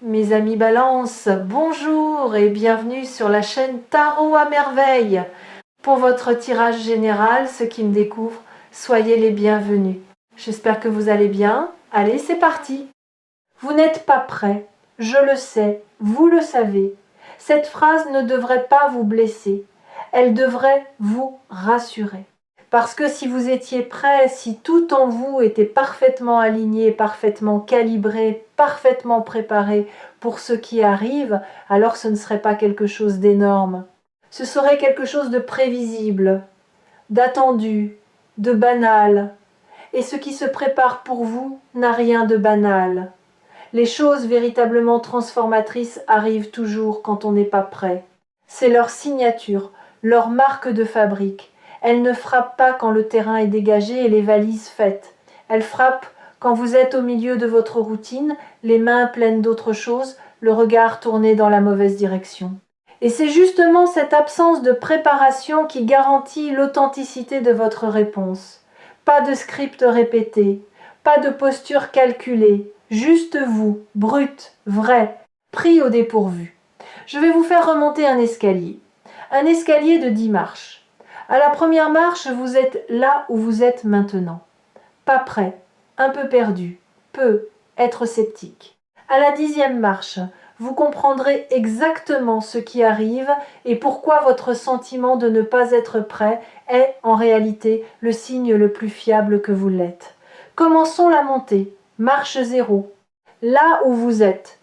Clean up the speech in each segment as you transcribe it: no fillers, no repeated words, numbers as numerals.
Mes amis Balance, bonjour et bienvenue sur la chaîne Tarot à merveille. Pour votre tirage général, ceux qui me découvrent, soyez les bienvenus. J'espère que vous allez bien. Allez, c'est parti. Vous n'êtes pas prêt, je le sais, vous le savez. Cette phrase ne devrait pas vous blesser, elle devrait vous rassurer. Parce que si vous étiez prêt, si tout en vous était parfaitement aligné, parfaitement calibré, parfaitement préparé pour ce qui arrive, alors ce ne serait pas quelque chose d'énorme. Ce serait quelque chose de prévisible, d'attendu, de banal. Et ce qui se prépare pour vous n'a rien de banal. Les choses véritablement transformatrices arrivent toujours quand on n'est pas prêt. C'est leur signature, leur marque de fabrique. Elles ne frappent pas quand le terrain est dégagé et les valises faites. Elles frappent quand vous êtes au milieu de votre routine, les mains pleines d'autre chose, le regard tourné dans la mauvaise direction. Et c'est justement cette absence de préparation qui garantit l'authenticité de votre réponse. Pas de script répété, pas de posture calculée, juste vous, brut, vrai, pris au dépourvu. Je vais vous faire remonter un escalier de 10 marches. À la première marche, vous êtes là où vous êtes maintenant. Pas prêt, un peu perdu, être sceptique. À la 10e marche, vous comprendrez exactement ce qui arrive et pourquoi votre sentiment de ne pas être prêt est en réalité le signe le plus fiable que vous l'êtes. Commençons la montée. Marche 0. Là où vous êtes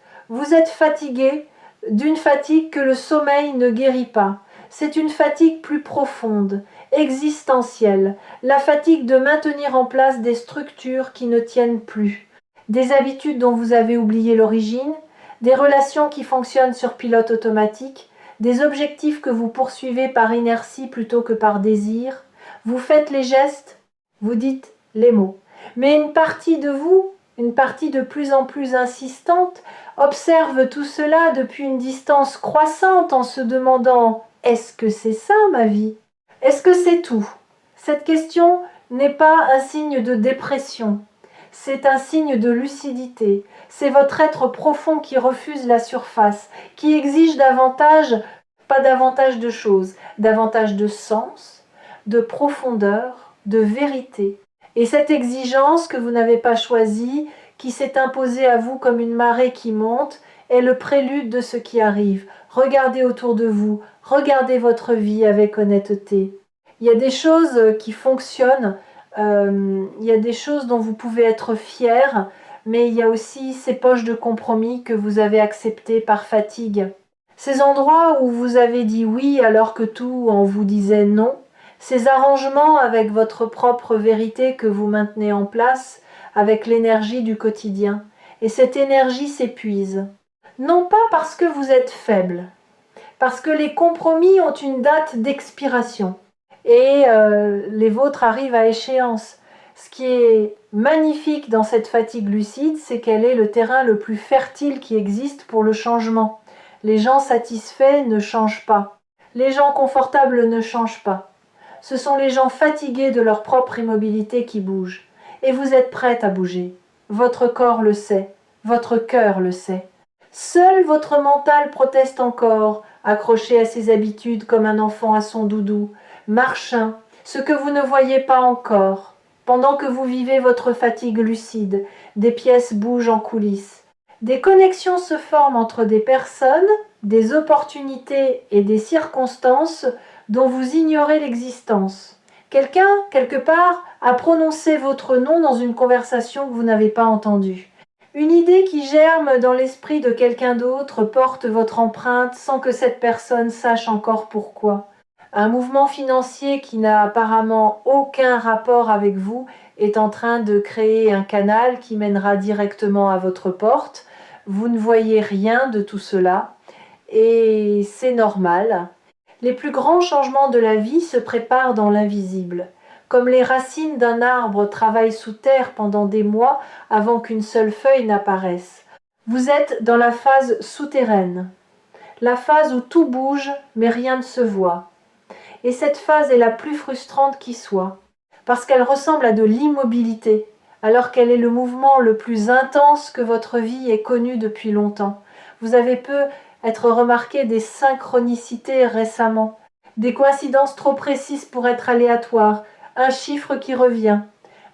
fatigué d'une fatigue que le sommeil ne guérit pas. C'est une fatigue plus profonde, existentielle, la fatigue de maintenir en place des structures qui ne tiennent plus, des habitudes dont vous avez oublié l'origine, des relations qui fonctionnent sur pilote automatique, des objectifs que vous poursuivez par inertie plutôt que par désir. Vous faites les gestes, vous dites les mots. Mais une partie de vous, une partie de plus en plus insistante, observe tout cela depuis une distance croissante en se demandant « Est-ce que c'est ça ma vie ? Est-ce que c'est tout ?» Cette question n'est pas un signe de dépression, c'est un signe de lucidité. C'est votre être profond qui refuse la surface, qui exige davantage, pas davantage de choses, davantage de sens, de profondeur, de vérité. Et cette exigence que vous n'avez pas choisie, qui s'est imposée à vous comme une marée qui monte, est le prélude de ce qui arrive. Regardez autour de vous, regardez votre vie avec honnêteté. Il y a des choses qui fonctionnent, il y a des choses dont vous pouvez être fiers, mais il y a aussi ces poches de compromis que vous avez acceptées par fatigue. Ces endroits où vous avez dit oui alors que tout en vous disait non, ces arrangements avec votre propre vérité que vous maintenez en place, avec l'énergie du quotidien. Et cette énergie s'épuise. Non pas parce que vous êtes faible, parce que les compromis ont une date d'expiration. Et les vôtres arrivent à échéance. Ce qui est magnifique dans cette fatigue lucide, c'est qu'elle est le terrain le plus fertile qui existe pour le changement. Les gens satisfaits ne changent pas. Les gens confortables ne changent pas. Ce sont les gens fatigués de leur propre immobilité qui bougent. Et vous êtes prête à bouger. Votre corps le sait, votre cœur le sait. Seul votre mental proteste encore, accroché à ses habitudes comme un enfant à son doudou, marchin, ce que vous ne voyez pas encore. Pendant que vous vivez votre fatigue lucide, des pièces bougent en coulisses. Des connexions se forment entre des personnes, des opportunités et des circonstances dont vous ignorez l'existence. Quelqu'un, quelque part, a prononcé votre nom dans une conversation que vous n'avez pas entendue. Une idée qui germe dans l'esprit de quelqu'un d'autre porte votre empreinte sans que cette personne sache encore pourquoi. Un mouvement financier qui n'a apparemment aucun rapport avec vous est en train de créer un canal qui mènera directement à votre porte. Vous ne voyez rien de tout cela et c'est normal. Les plus grands changements de la vie se préparent dans l'invisible. Comme les racines d'un arbre travaillent sous terre pendant des mois avant qu'une seule feuille n'apparaisse. Vous êtes dans la phase souterraine, la phase où tout bouge mais rien ne se voit. Et cette phase est la plus frustrante qui soit, parce qu'elle ressemble à de l'immobilité, alors qu'elle est le mouvement le plus intense que votre vie ait connu depuis longtemps. Vous avez peu être remarqué des synchronicités récemment, des coïncidences trop précises pour être aléatoires, un chiffre qui revient,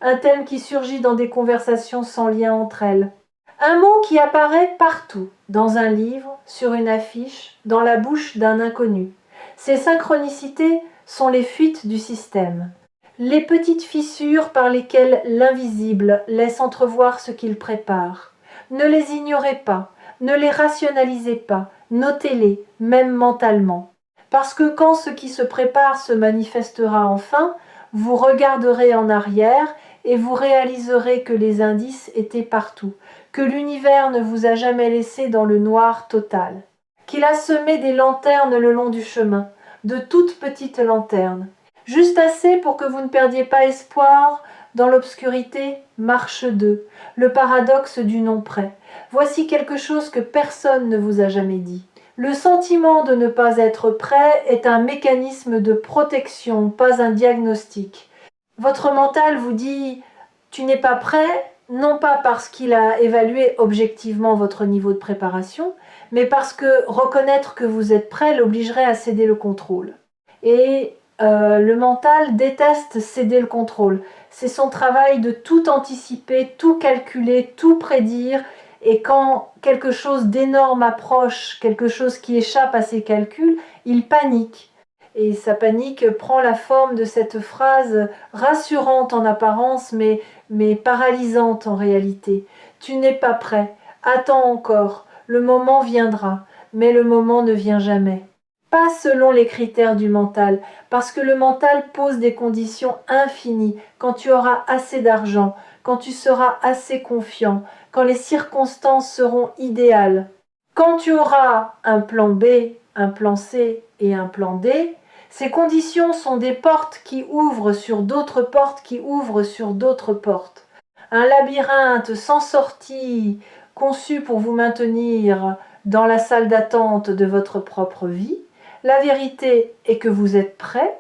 un thème qui surgit dans des conversations sans lien entre elles. Un mot qui apparaît partout, dans un livre, sur une affiche, dans la bouche d'un inconnu. Ces synchronicités sont les fuites du système, les petites fissures par lesquelles l'invisible laisse entrevoir ce qu'il prépare. Ne les ignorez pas, ne les rationalisez pas, notez-les, même mentalement. Parce que quand ce qui se prépare se manifestera enfin, vous regarderez en arrière et vous réaliserez que les indices étaient partout, que l'univers ne vous a jamais laissé dans le noir total, qu'il a semé des lanternes le long du chemin, de toutes petites lanternes, juste assez pour que vous ne perdiez pas espoir dans l'obscurité. Marche 2, le paradoxe du non prêt. Voici quelque chose que personne ne vous a jamais dit. Le sentiment de ne pas être prêt est un mécanisme de protection, pas un diagnostic. Votre mental vous dit « tu n'es pas prêt », non pas parce qu'il a évalué objectivement votre niveau de préparation, mais parce que reconnaître que vous êtes prêt l'obligerait à céder le contrôle. Et le mental déteste céder le contrôle. C'est son travail de tout anticiper, tout calculer, tout prédire. Et quand quelque chose d'énorme approche, quelque chose qui échappe à ses calculs, il panique. Et sa panique prend la forme de cette phrase rassurante en apparence, mais paralysante en réalité. Tu n'es pas prêt, attends encore, le moment viendra, mais le moment ne vient jamais. Pas selon les critères du mental, parce que le mental pose des conditions infinies. Quand tu auras assez d'argent, quand tu seras assez confiant, quand les circonstances seront idéales, quand tu auras un plan B, un plan C et un plan D, ces conditions sont des portes qui ouvrent sur d'autres portes qui ouvrent sur d'autres portes. Un labyrinthe sans sortie, conçu pour vous maintenir dans la salle d'attente de votre propre vie. La vérité est que vous êtes prêt,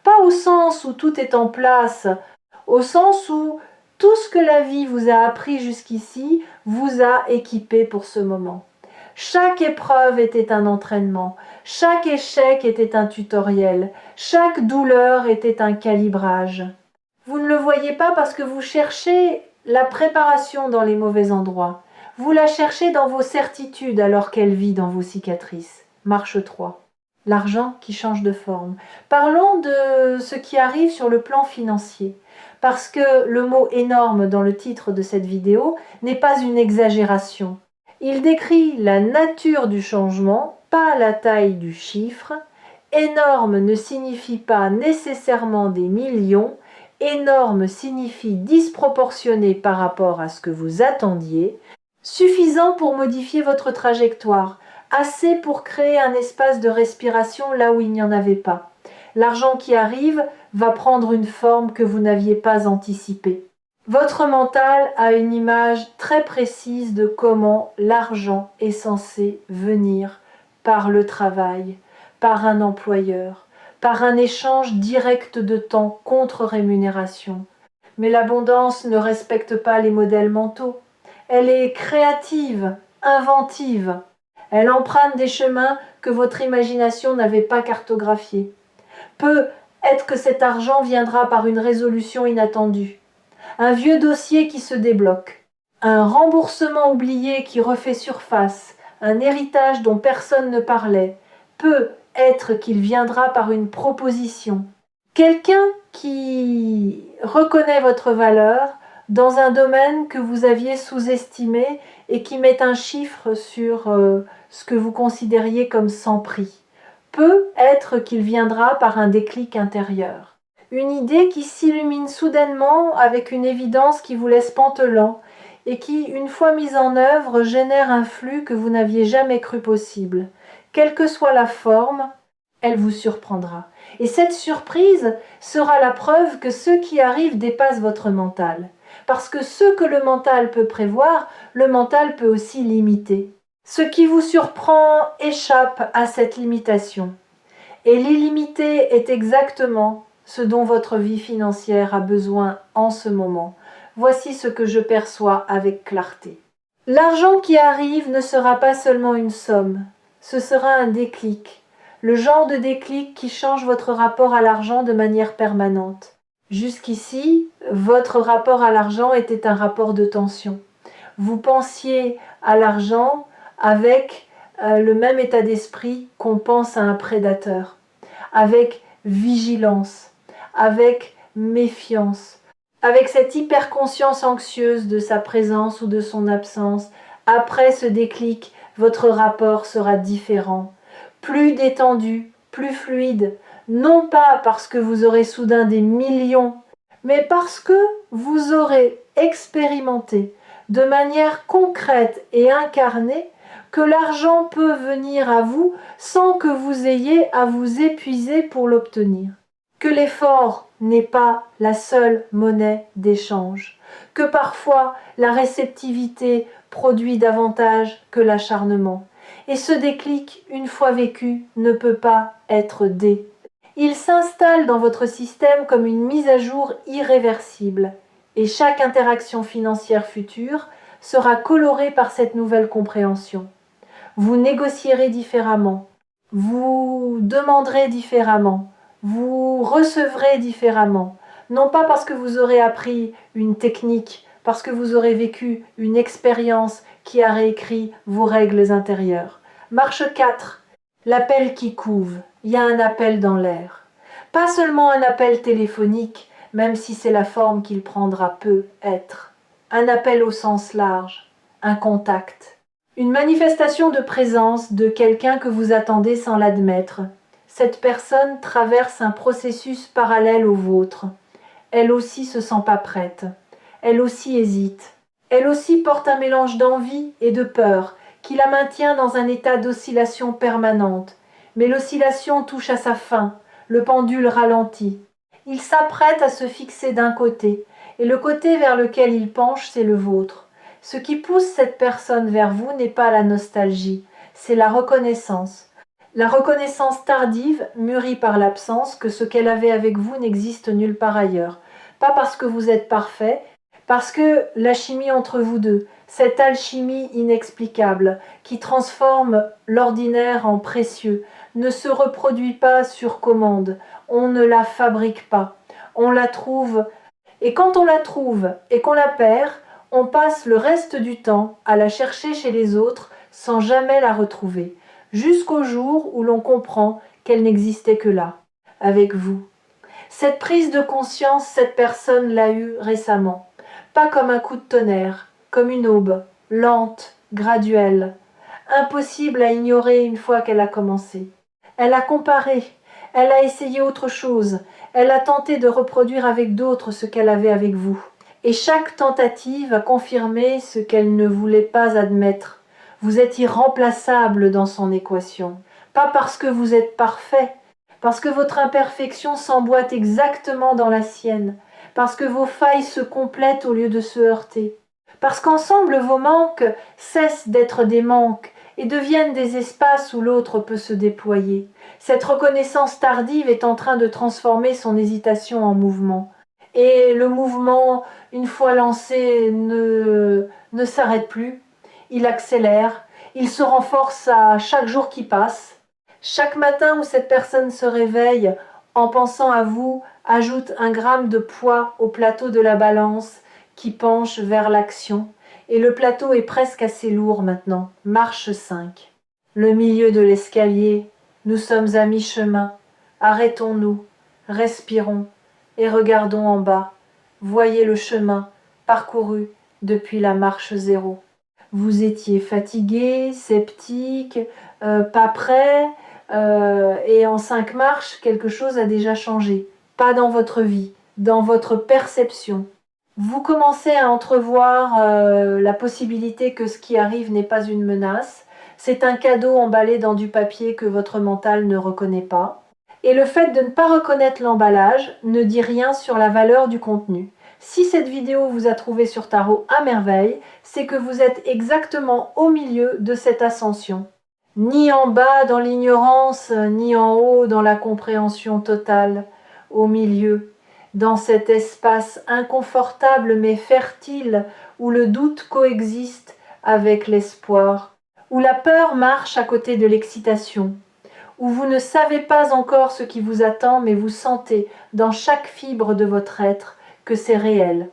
pas au sens où tout est en place, au sens où tout ce que la vie vous a appris jusqu'ici vous a équipé pour ce moment. Chaque épreuve était un entraînement, chaque échec était un tutoriel, chaque douleur était un calibrage. Vous ne le voyez pas parce que vous cherchez la préparation dans les mauvais endroits. Vous la cherchez dans vos certitudes alors qu'elle vit dans vos cicatrices. Marche 3. L'argent qui change de forme. Parlons de ce qui arrive sur le plan financier. Parce que le mot énorme dans le titre de cette vidéo n'est pas une exagération. Il décrit la nature du changement, pas la taille du chiffre. Énorme ne signifie pas nécessairement des millions. Énorme signifie disproportionné par rapport à ce que vous attendiez. Suffisant pour modifier votre trajectoire. Assez pour créer un espace de respiration là où il n'y en avait pas. L'argent qui arrive va prendre une forme que vous n'aviez pas anticipée. Votre mental a une image très précise de comment l'argent est censé venir par le travail, par un employeur, par un échange direct de temps contre rémunération. Mais l'abondance ne respecte pas les modèles mentaux. Elle est créative, inventive. Elle emprunte des chemins que votre imagination n'avait pas cartographiés. Peut être que cet argent viendra par une résolution inattendue, un vieux dossier qui se débloque, un remboursement oublié qui refait surface, un héritage dont personne ne parlait. Peut être qu'il viendra par une proposition. Quelqu'un qui reconnaît votre valeur dans un domaine que vous aviez sous-estimé et qui met un chiffre sur ce que vous considériez comme sans prix. Peut être qu'il viendra par un déclic intérieur. Une idée qui s'illumine soudainement avec une évidence qui vous laisse pantelant et qui, une fois mise en œuvre, génère un flux que vous n'aviez jamais cru possible. Quelle que soit la forme, elle vous surprendra. Et cette surprise sera la preuve que ce qui arrive dépasse votre mental. Parce que ce que le mental peut prévoir, le mental peut aussi limiter. Ce qui vous surprend échappe à cette limitation. Et l'illimité est exactement ce dont votre vie financière a besoin en ce moment. Voici ce que je perçois avec clarté. L'argent qui arrive ne sera pas seulement une somme, ce sera un déclic, le genre de déclic qui change votre rapport à l'argent de manière permanente. Jusqu'ici, votre rapport à l'argent était un rapport de tension. Vous pensiez à l'argent avec le même état d'esprit qu'on pense à un prédateur, avec vigilance, avec méfiance, avec cette hyperconscience anxieuse de sa présence ou de son absence. Après ce déclic, votre rapport sera différent, plus détendu, plus fluide, non pas parce que vous aurez soudain des millions, mais parce que vous aurez expérimenté de manière concrète et incarnée que l'argent peut venir à vous sans que vous ayez à vous épuiser pour l'obtenir. Que l'effort n'est pas la seule monnaie d'échange, que parfois la réceptivité produit davantage que l'acharnement. Et ce déclic, une fois vécu, ne peut pas être dé. Il s'installe dans votre système comme une mise à jour irréversible, et chaque interaction financière future sera colorée par cette nouvelle compréhension. Vous négocierez différemment, vous demanderez différemment, vous recevrez différemment, non pas parce que vous aurez appris une technique, parce que vous aurez vécu une expérience qui a réécrit vos règles intérieures. Marche 4. L'appel qui couve. Il y a un appel dans l'air. Pas seulement un appel téléphonique, même si c'est la forme qu'il prendra peut être. Un appel au sens large, un contact. Une manifestation de présence de quelqu'un que vous attendez sans l'admettre. Cette personne traverse un processus parallèle au vôtre. Elle aussi se sent pas prête. Elle aussi hésite. Elle aussi porte un mélange d'envie et de peur qui la maintient dans un état d'oscillation permanente. Mais l'oscillation touche à sa fin, le pendule ralentit. Il s'apprête à se fixer d'un côté, et le côté vers lequel il penche, c'est le vôtre. Ce qui pousse cette personne vers vous n'est pas la nostalgie, c'est la reconnaissance. La reconnaissance tardive, mûrie par l'absence, que ce qu'elle avait avec vous n'existe nulle part ailleurs. Pas parce que vous êtes parfait, parce que la chimie entre vous deux, cette alchimie inexplicable qui transforme l'ordinaire en précieux, ne se reproduit pas sur commande, on ne la fabrique pas, on la trouve, et quand on la trouve et qu'on la perd, on passe le reste du temps à la chercher chez les autres sans jamais la retrouver, jusqu'au jour où l'on comprend qu'elle n'existait que là, avec vous. Cette prise de conscience, cette personne l'a eue récemment, pas comme un coup de tonnerre, comme une aube, lente, graduelle, impossible à ignorer une fois qu'elle a commencé. Elle a comparé, elle a essayé autre chose, elle a tenté de reproduire avec d'autres ce qu'elle avait avec vous. Et chaque tentative a confirmé ce qu'elle ne voulait pas admettre. Vous êtes irremplaçable dans son équation. Pas parce que vous êtes parfait, parce que votre imperfection s'emboîte exactement dans la sienne, parce que vos failles se complètent au lieu de se heurter, parce qu'ensemble vos manques cessent d'être des manques et deviennent des espaces où l'autre peut se déployer. Cette reconnaissance tardive est en train de transformer son hésitation en mouvement. Et le mouvement, une fois lancé, ne s'arrête plus. Il accélère, il se renforce à chaque jour qui passe. Chaque matin où cette personne se réveille en pensant à vous, ajoute 1 gramme de poids au plateau de la balance qui penche vers l'action. Et le plateau est presque assez lourd maintenant. Marche 5. Le milieu de l'escalier. Nous sommes à mi-chemin. Arrêtons-nous, respirons et regardons en bas. Voyez le chemin parcouru depuis la marche 0. Vous étiez fatigué, sceptique, pas prêt, et en 5 marches, quelque chose a déjà changé. Pas dans votre vie, dans votre perception. Vous commencez à entrevoir la possibilité que ce qui arrive n'est pas une menace. C'est un cadeau emballé dans du papier que votre mental ne reconnaît pas. Et le fait de ne pas reconnaître l'emballage ne dit rien sur la valeur du contenu. Si cette vidéo vous a trouvé sur Tarot à merveille, c'est que vous êtes exactement au milieu de cette ascension. Ni en bas dans l'ignorance, ni en haut dans la compréhension totale. Au milieu, dans cet espace inconfortable mais fertile où le doute coexiste avec l'espoir, où la peur marche à côté de l'excitation, où vous ne savez pas encore ce qui vous attend, mais vous sentez dans chaque fibre de votre être que c'est réel.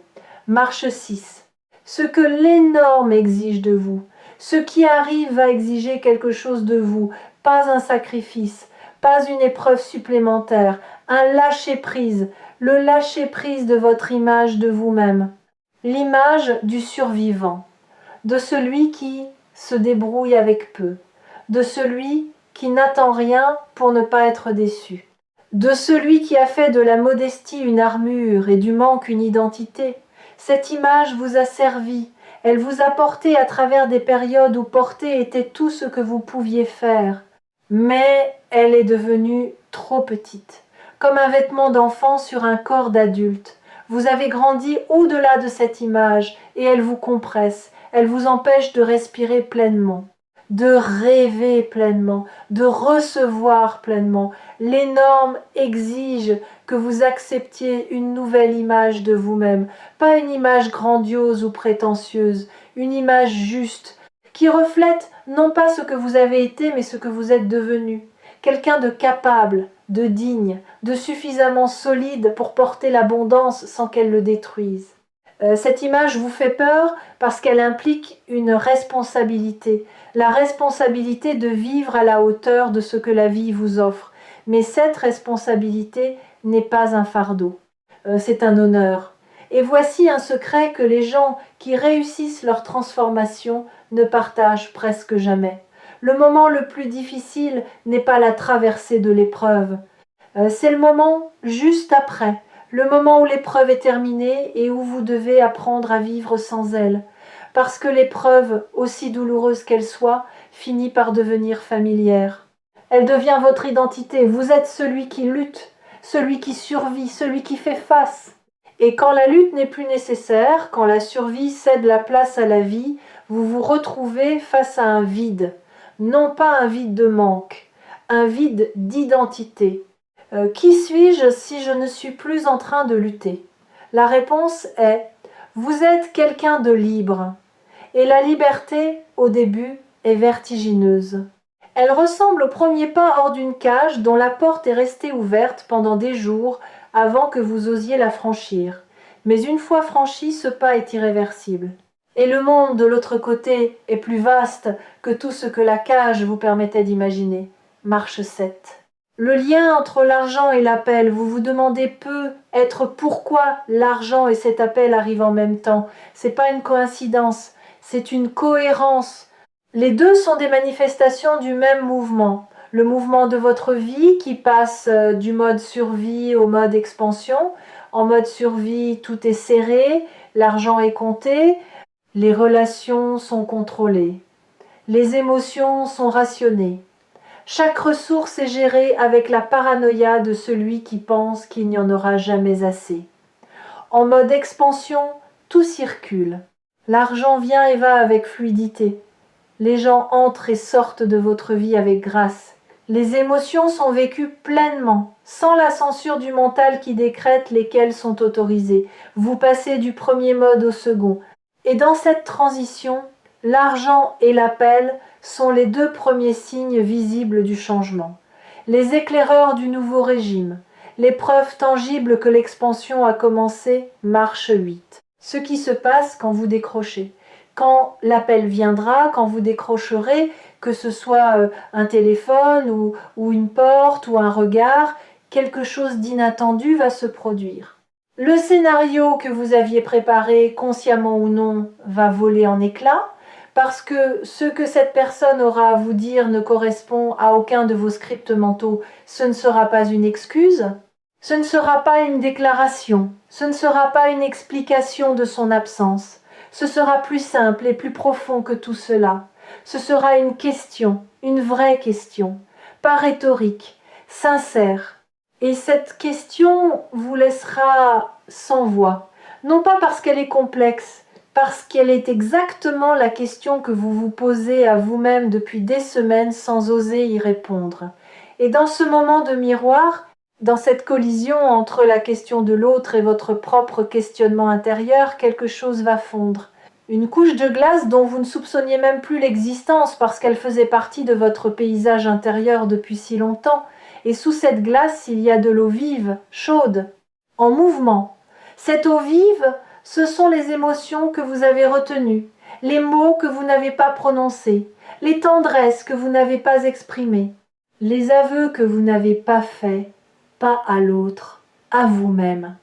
Marche 6. Ce que l'énorme exige de vous, ce qui arrive va exiger quelque chose de vous, pas un sacrifice, pas une épreuve supplémentaire, un lâcher-prise, le lâcher-prise de votre image de vous-même, l'image du survivant, de celui qui se débrouille avec peu, de celui qui n'attend rien pour ne pas être déçu, de celui qui a fait de la modestie une armure et du manque une identité. Cette image vous a servi, elle vous a porté à travers des périodes où porter était tout ce que vous pouviez faire, mais elle est devenue trop petite, comme un vêtement d'enfant sur un corps d'adulte. Vous avez grandi au-delà de cette image et elle vous compresse, elle vous empêche de respirer pleinement, de rêver pleinement, de recevoir pleinement. L'énorme exige que vous acceptiez une nouvelle image de vous-même, pas une image grandiose ou prétentieuse, une image juste, qui reflète non pas ce que vous avez été, mais ce que vous êtes devenu. Quelqu'un de capable, de digne, de suffisamment solide pour porter l'abondance sans qu'elle le détruise. Cette image vous fait peur parce qu'elle implique une responsabilité, la responsabilité de vivre à la hauteur de ce que la vie vous offre. Mais cette responsabilité n'est pas un fardeau, c'est un honneur. Et voici un secret que les gens qui réussissent leur transformation ne partagent presque jamais. Le moment le plus difficile n'est pas la traversée de l'épreuve, c'est le moment juste après, le moment où l'épreuve est terminée et où vous devez apprendre à vivre sans elle, parce que l'épreuve, aussi douloureuse qu'elle soit, finit par devenir familière. Elle devient votre identité, vous êtes celui qui lutte, celui qui survit, celui qui fait face. Et quand la lutte n'est plus nécessaire, quand la survie cède la place à la vie, vous vous retrouvez face à un vide, non pas un vide de manque, un vide d'identité. Qui suis-je si je ne suis plus en train de lutter? La réponse est vous êtes quelqu'un de libre. Et la liberté, au début, est vertigineuse. Elle ressemble au premier pas hors d'une cage dont la porte est restée ouverte pendant des jours avant que vous osiez la franchir. Mais une fois franchi, ce pas est irréversible. Et le monde de l'autre côté est plus vaste que tout ce que la cage vous permettait d'imaginer. Marche 7. Le lien entre l'argent et l'appel, vous vous demandez peut-être pourquoi l'argent et cet appel arrivent en même temps. C'est pas une coïncidence, c'est une cohérence. Les deux sont des manifestations du même mouvement. Le mouvement de votre vie qui passe du mode survie au mode expansion. En mode survie, tout est serré, l'argent est compté, les relations sont contrôlées, les émotions sont rationnées. Chaque ressource est gérée avec la paranoïa de celui qui pense qu'il n'y en aura jamais assez. En mode expansion, tout circule. L'argent vient et va avec fluidité. Les gens entrent et sortent de votre vie avec grâce. Les émotions sont vécues pleinement, sans la censure du mental qui décrète lesquelles sont autorisées. Vous passez du premier mode au second. Et dans cette transition, l'argent et l'appel sont les deux premiers signes visibles du changement, les éclaireurs du nouveau régime, les preuves tangibles que l'expansion a commencé, marche 8. Ce qui se passe quand vous décrochez. Quand l'appel viendra, quand vous décrocherez, que ce soit un téléphone ou une porte ou un regard, quelque chose d'inattendu va se produire. Le scénario que vous aviez préparé, consciemment ou non, va voler en éclats, parce que ce que cette personne aura à vous dire ne correspond à aucun de vos scripts mentaux, ce ne sera pas une excuse, ce ne sera pas une déclaration, ce ne sera pas une explication de son absence, ce sera plus simple et plus profond que tout cela. Ce sera une question, une vraie question, pas rhétorique, sincère. Et cette question vous laissera sans voix, non pas parce qu'elle est complexe, parce qu'elle est exactement la question que vous vous posez à vous-même depuis des semaines sans oser y répondre. Et dans ce moment de miroir, dans cette collision entre la question de l'autre et votre propre questionnement intérieur, quelque chose va fondre. Une couche de glace dont vous ne soupçonniez même plus l'existence parce qu'elle faisait partie de votre paysage intérieur depuis si longtemps, et sous cette glace il y a de l'eau vive, chaude, en mouvement. Cette eau vive, ce sont les émotions que vous avez retenues, les mots que vous n'avez pas prononcés, les tendresses que vous n'avez pas exprimées, les aveux que vous n'avez pas faits, pas à l'autre, à vous-même.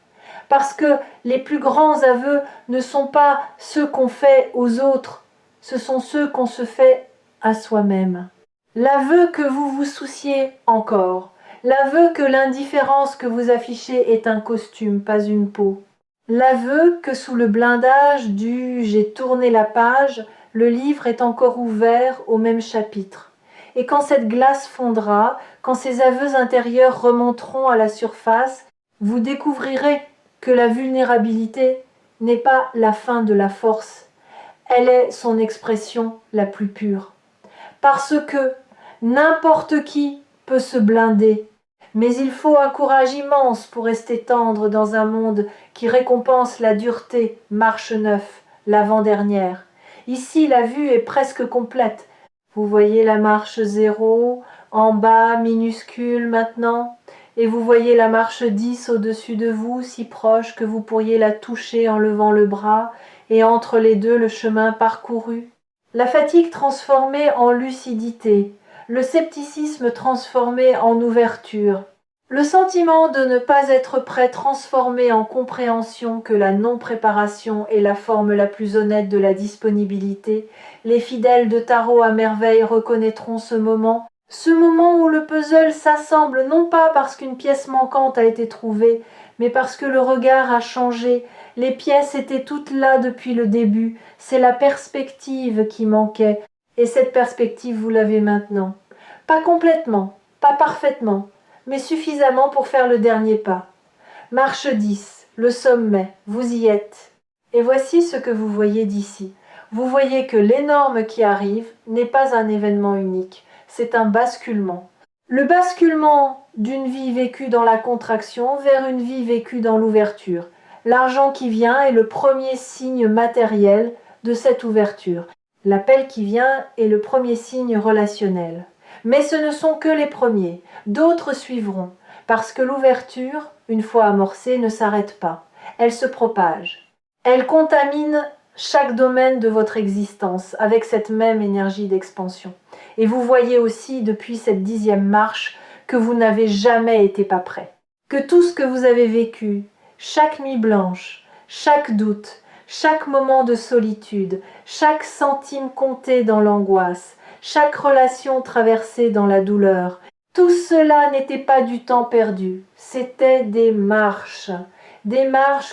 Parce que les plus grands aveux ne sont pas ceux qu'on fait aux autres, ce sont ceux qu'on se fait à soi-même. L'aveu que vous vous souciez encore, l'aveu que l'indifférence que vous affichez est un costume, pas une peau. L'aveu que sous le blindage du « j'ai tourné la page », le livre est encore ouvert au même chapitre. Et quand cette glace fondra, quand ces aveux intérieurs remonteront à la surface, vous découvrirez que la vulnérabilité n'est pas la fin de la force, elle est son expression la plus pure. Parce que n'importe qui peut se blinder, mais il faut un courage immense pour rester tendre dans un monde qui récompense la dureté, marche 9, l'avant-dernière. Ici, la vue est presque complète. Vous voyez la marche 0, en bas, minuscule maintenant, et vous voyez la marche 10 au-dessus de vous, si proche que vous pourriez la toucher en levant le bras, et entre les deux le chemin parcouru. La fatigue transformée en lucidité, le scepticisme transformé en ouverture, le sentiment de ne pas être prêt transformé en compréhension que la non-préparation est la forme la plus honnête de la disponibilité, les fidèles de Tarot à merveille reconnaîtront ce moment où le puzzle s'assemble non pas parce qu'une pièce manquante a été trouvée, mais parce que le regard a changé. Les pièces étaient toutes là depuis le début, c'est la perspective qui manquait, et cette perspective vous l'avez maintenant. Pas complètement, pas parfaitement, mais suffisamment pour faire le dernier pas. Marche 10, le sommet, vous y êtes. Et voici ce que vous voyez d'ici. Vous voyez que l'énorme qui arrive n'est pas un événement unique, c'est un basculement. Le basculement d'une vie vécue dans la contraction vers une vie vécue dans l'ouverture. L'argent qui vient est le premier signe matériel de cette ouverture. L'appel qui vient est le premier signe relationnel. Mais ce ne sont que les premiers, d'autres suivront, parce que l'ouverture, une fois amorcée, ne s'arrête pas. Elle se propage. Elle contamine chaque domaine de votre existence avec cette même énergie d'expansion. Et vous voyez aussi depuis cette 10e marche que vous n'avez jamais été pas prêt. Que tout ce que vous avez vécu, chaque nuit blanche, chaque doute, chaque moment de solitude, chaque centime compté dans l'angoisse, chaque relation traversée dans la douleur, tout cela n'était pas du temps perdu, c'était des marches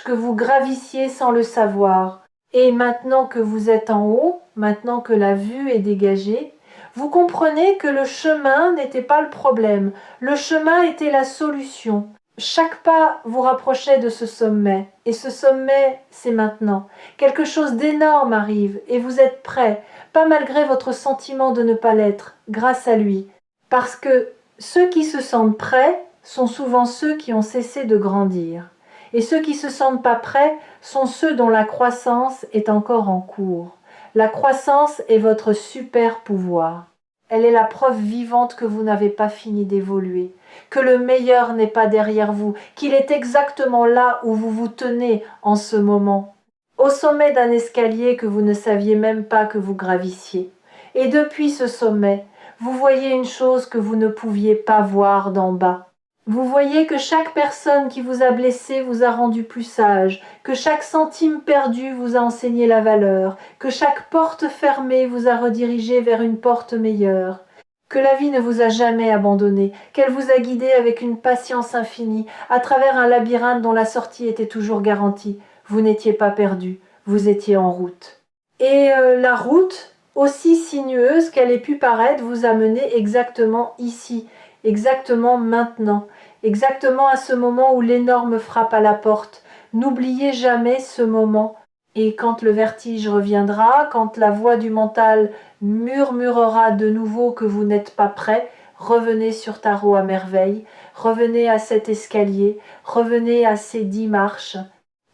que vous gravissiez sans le savoir. Et maintenant que vous êtes en haut, maintenant que la vue est dégagée, vous comprenez que le chemin n'était pas le problème, le chemin était la solution. Chaque pas vous rapprochait de ce sommet, et ce sommet, c'est maintenant. Quelque chose d'énorme arrive, et vous êtes prêt, pas malgré votre sentiment de ne pas l'être, grâce à lui. Parce que ceux qui se sentent prêts sont souvent ceux qui ont cessé de grandir. Et ceux qui se sentent pas prêts sont ceux dont la croissance est encore en cours. La croissance est votre super pouvoir. Elle est la preuve vivante que vous n'avez pas fini d'évoluer, que le meilleur n'est pas derrière vous, qu'il est exactement là où vous vous tenez en ce moment, au sommet d'un escalier que vous ne saviez même pas que vous gravissiez. Et depuis ce sommet, vous voyez une chose que vous ne pouviez pas voir d'en bas. Vous voyez que chaque personne qui vous a blessé vous a rendu plus sage, que chaque centime perdu vous a enseigné la valeur, que chaque porte fermée vous a redirigé vers une porte meilleure, que la vie ne vous a jamais abandonné, qu'elle vous a guidé avec une patience infinie, à travers un labyrinthe dont la sortie était toujours garantie. Vous n'étiez pas perdu, vous étiez en route. Et la route, aussi sinueuse qu'elle ait pu paraître, vous a mené exactement ici, exactement maintenant. Exactement à ce moment où l'énorme frappe à la porte. N'oubliez jamais ce moment. Et quand le vertige reviendra, quand la voix du mental murmurera de nouveau que vous n'êtes pas prêt, revenez sur Tarot à merveille, revenez à cet escalier, revenez à ces 10 marches,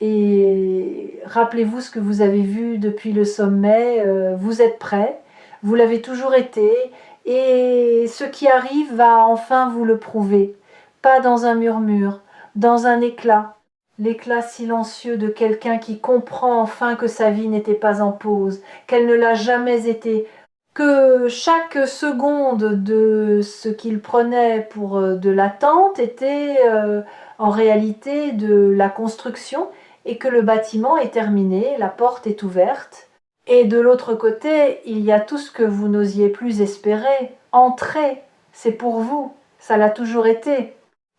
Et rappelez-vous ce que vous avez vu depuis le sommet, vous êtes prêt, vous l'avez toujours été, et ce qui arrive va enfin vous le prouver. Pas dans un murmure, dans un éclat, l'éclat silencieux de quelqu'un qui comprend enfin que sa vie n'était pas en pause, qu'elle ne l'a jamais été, que chaque seconde de ce qu'il prenait pour de l'attente était en réalité de la construction, et que le bâtiment est terminé, la porte est ouverte. Et de l'autre côté, il y a tout ce que vous n'osiez plus espérer. Entrez, c'est pour vous, ça l'a toujours été.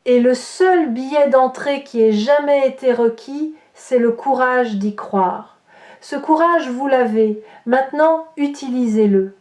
Et le seul billet d'entrée qui ait jamais été requis, c'est le courage d'y croire. Ce courage, vous l'avez. Maintenant, utilisez-le.